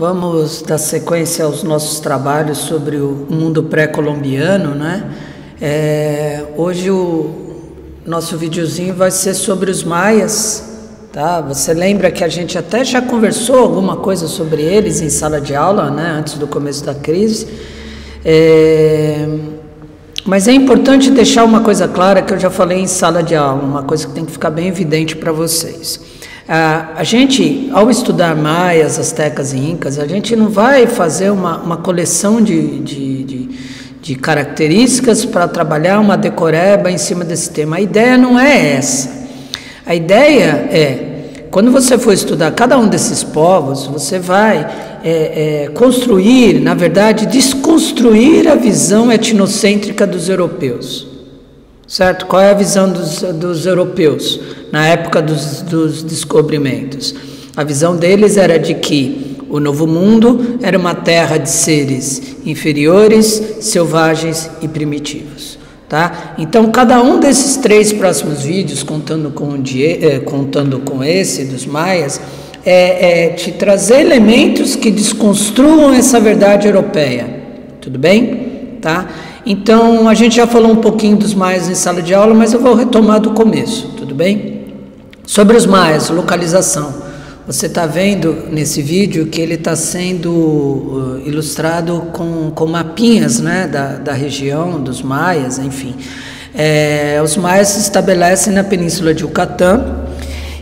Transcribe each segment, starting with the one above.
Vamos dar sequência aos nossos trabalhos sobre o mundo pré-colombiano, né? Hoje o nosso videozinho vai ser sobre os maias, tá? Você lembra que a gente até já conversou alguma coisa sobre eles em sala de aula, né? Antes do começo da crise. Mas é importante deixar uma coisa clara que eu já falei em sala de aula, uma coisa que tem que ficar bem evidente para vocês. A gente, ao estudar maias, astecas e incas, a gente não vai fazer uma coleção de características para trabalhar uma decoreba em cima desse tema. A ideia não é essa. A ideia é, quando você for estudar cada um desses povos, você vai construir, na verdade, desconstruir a visão etnocêntrica dos europeus. Certo? Qual é a visão dos europeus na época dos descobrimentos? A visão deles era de que o Novo Mundo era uma terra de seres inferiores, selvagens e primitivos. Tá? Então, cada um desses 3 próximos vídeos, contando com esse dos maias, te trazer elementos que desconstruam essa verdade europeia. Tudo bem? Tá? Então, a gente já falou um pouquinho dos maias em sala de aula, mas eu vou retomar do começo, tudo bem? Sobre os maias, localização. Você está vendo nesse vídeo que ele está sendo ilustrado com mapinhas, né, da região, dos maias, enfim. Os maias se estabelecem na península de Yucatán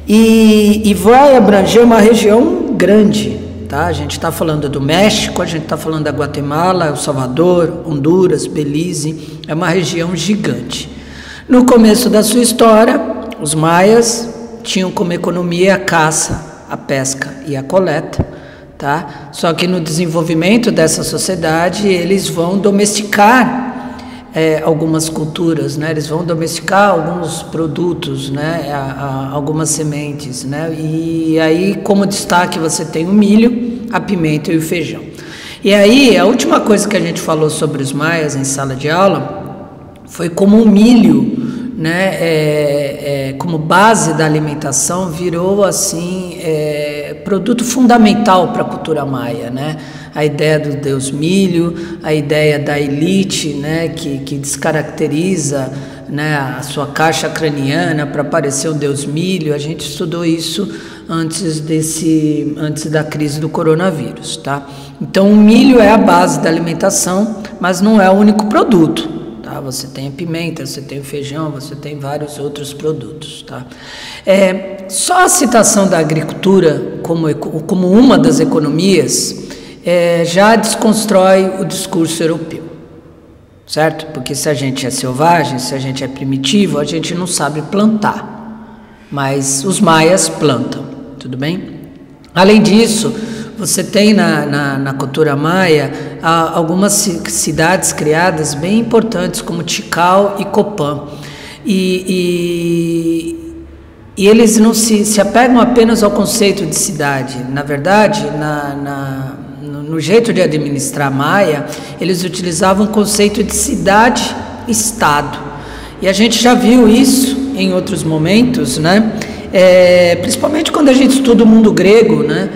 e vai abranger uma região grande. Tá? A gente está falando do México, a gente está falando da Guatemala, El Salvador, Honduras, Belize, é uma região gigante. No começo da sua história, os maias tinham como economia a caça, a pesca e a coleta, tá? Só que no desenvolvimento dessa sociedade, eles vão domesticar algumas culturas, né? Eles vão domesticar alguns produtos, né? Algumas sementes, né? E aí, como destaque, você tem o milho, a pimenta e o feijão. E aí, a última coisa que a gente falou sobre os maias em sala de aula foi como o milho, né? Como base da alimentação, virou assim produto fundamental para a cultura maia, né? A ideia do deus milho, a ideia da elite, né, que descaracteriza, né, a sua caixa craniana para parecer o deus milho. A gente estudou isso antes da crise do coronavírus, tá? Então o milho é a base da alimentação, mas não é o único produto, tá? Você tem a pimenta, você tem o feijão, você tem vários outros produtos, tá? Só a citação da agricultura como uma das economias já desconstrói o discurso europeu, certo? Porque se a gente é selvagem, se a gente é primitivo, a gente não sabe plantar, mas os maias plantam, tudo bem? Além disso, você tem na cultura maia algumas cidades criadas bem importantes, como Tikal e Copán, e eles não se apegam apenas ao conceito de cidade. Na verdade, no jeito de administrar maia, eles utilizavam o conceito de cidade-estado. E a gente já viu isso em outros momentos, né? Principalmente quando a gente estuda o mundo grego, né?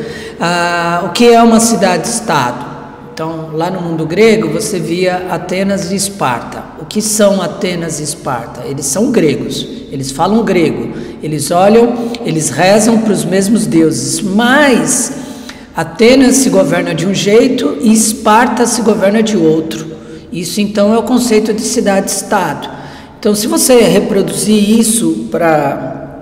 O que é uma cidade-estado? Então, lá no mundo grego, você via Atenas e Esparta. O que são Atenas e Esparta? Eles são gregos, eles falam grego, eles olham, eles rezam para os mesmos deuses, mas Atenas se governa de um jeito e Esparta se governa de outro. Isso, então, é o conceito de cidade-estado. Então, se você reproduzir isso para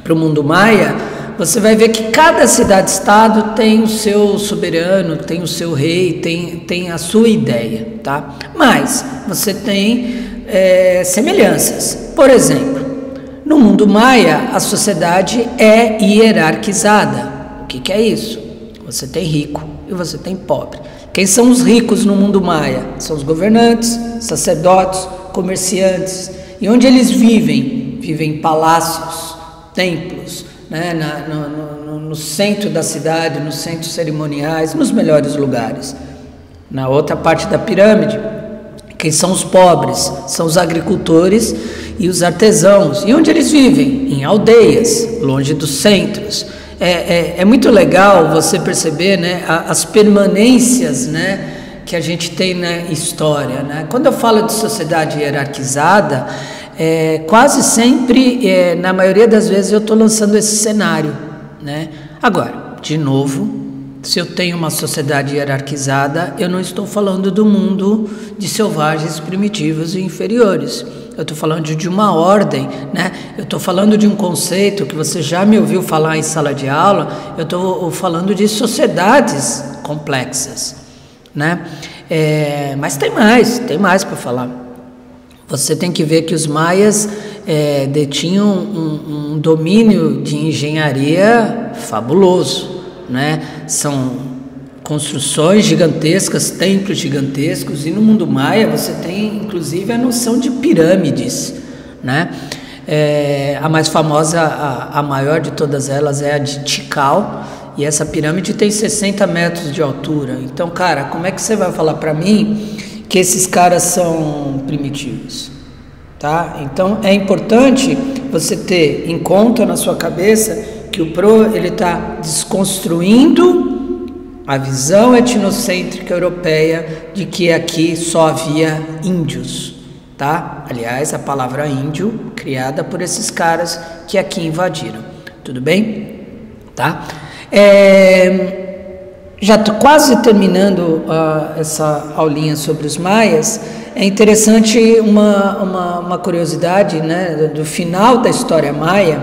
o mundo maia, você vai ver que cada cidade-estado tem o seu soberano, tem o seu rei, tem a sua ideia, tá? Mas você tem semelhanças. Por exemplo, no mundo maia, a sociedade é hierarquizada. O que é isso? Você tem rico e você tem pobre. Quem são os ricos no mundo maia? São os governantes, sacerdotes, comerciantes. E onde eles vivem? Vivem em palácios, templos, né? No centro da cidade, nos centros cerimoniais, nos melhores lugares. Na outra parte da pirâmide, quem são os pobres? São os agricultores e os artesãos. E onde eles vivem? Em aldeias, longe dos centros. é muito legal você perceber, né, as permanências, né, que a gente tem na história, né? Quando eu falo de sociedade hierarquizada, quase sempre, na maioria das vezes, eu estou lançando esse cenário, né? Agora, de novo, se eu tenho uma sociedade hierarquizada, eu não estou falando do mundo de selvagens primitivos e inferiores. Eu estou falando de uma ordem, né? Eu estou falando de um conceito que você já me ouviu falar em sala de aula. Eu estou falando de sociedades complexas, né? Mas tem mais para falar. Você tem que ver que os maias detinham um domínio de engenharia fabuloso, né? São construções gigantescas, templos gigantescos, e no mundo maia você tem inclusive a noção de pirâmides, né? A mais famosa, a maior de todas elas é a de Tikal, e essa pirâmide tem 60 metros de altura. Então, cara, como é que você vai falar para mim que esses caras são primitivos? Tá? Então, é importante você ter em conta na sua cabeça que o Pro, ele está desconstruindo a visão etnocêntrica europeia de que aqui só havia índios, tá? Aliás, a palavra índio criada por esses caras que aqui invadiram, tudo bem? Tá? Já estou quase terminando essa aulinha sobre os maias. É interessante uma curiosidade, né, do final da história maia,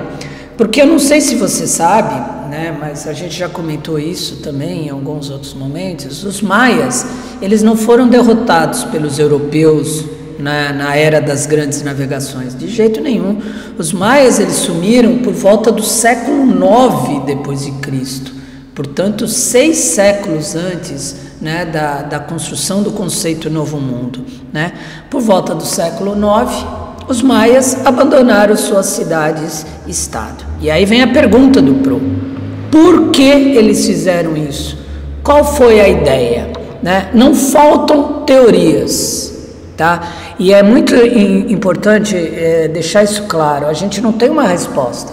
porque eu não sei se você sabe, né, mas a gente já comentou isso também em alguns outros momentos. Os maias, eles não foram derrotados pelos europeus na era das grandes navegações, de jeito nenhum. Os maias, eles sumiram por volta do século IX depois de Cristo, portanto 6 séculos antes, né, da construção do conceito Novo Mundo, né? Por volta do século IX, os maias abandonaram suas cidades-estado. E aí vem a pergunta do Pro: por que eles fizeram isso? Qual foi a ideia, né? Não faltam teorias, tá? E é muito importante deixar isso claro. A gente não tem uma resposta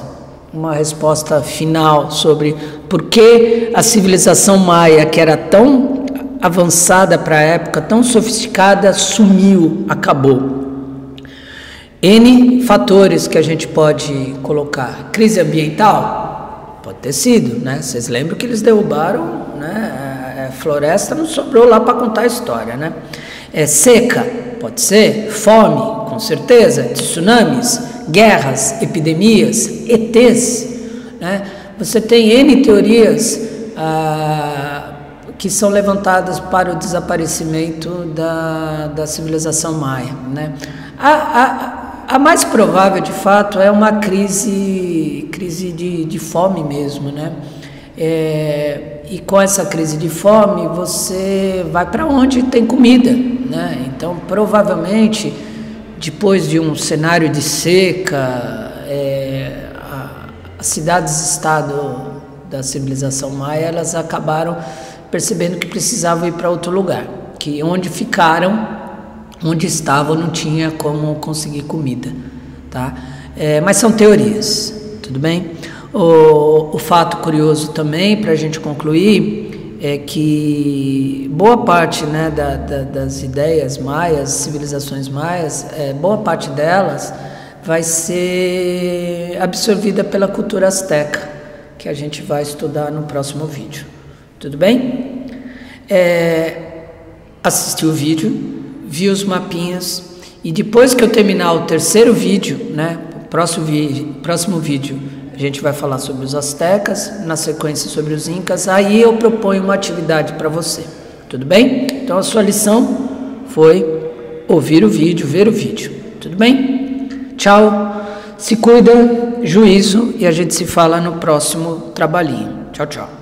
final sobre por que a civilização maia, que era tão avançada para a época, tão sofisticada, sumiu, acabou. N fatores que a gente pode colocar. Crise ambiental? Pode ter sido, né? Vocês lembram que eles derrubaram, né? A floresta não sobrou lá para contar a história, né? Seca? Pode ser. Fome? Com certeza. Tsunamis? Guerras? Epidemias? ETs? Né? Você tem N teorias que são levantadas para o desaparecimento da civilização maia, né? A mais provável, de fato, é uma crise de fome mesmo, né? E com essa crise de fome, você vai para onde tem comida, né? Então, provavelmente, depois de um cenário de seca, as cidades-estado da civilização maia, elas acabaram percebendo que precisavam ir para outro lugar, que onde estavam não tinha como conseguir comida, tá? Mas são teorias, tudo bem? O fato curioso também, para a gente concluir, é que boa parte, né, das ideias maias, civilizações maias, boa parte delas vai ser absorvida pela cultura asteca, que a gente vai estudar no próximo vídeo. Tudo bem? Assisti o vídeo, vi os mapinhas, e depois que eu terminar o terceiro vídeo, né, o próximo vídeo, a gente vai falar sobre os astecas, na sequência sobre os incas. Aí eu proponho uma atividade para você. Tudo bem? Então a sua lição foi ouvir o vídeo, ver o vídeo. Tudo bem? Tchau, se cuida, juízo, e a gente se fala no próximo trabalhinho. Tchau, tchau.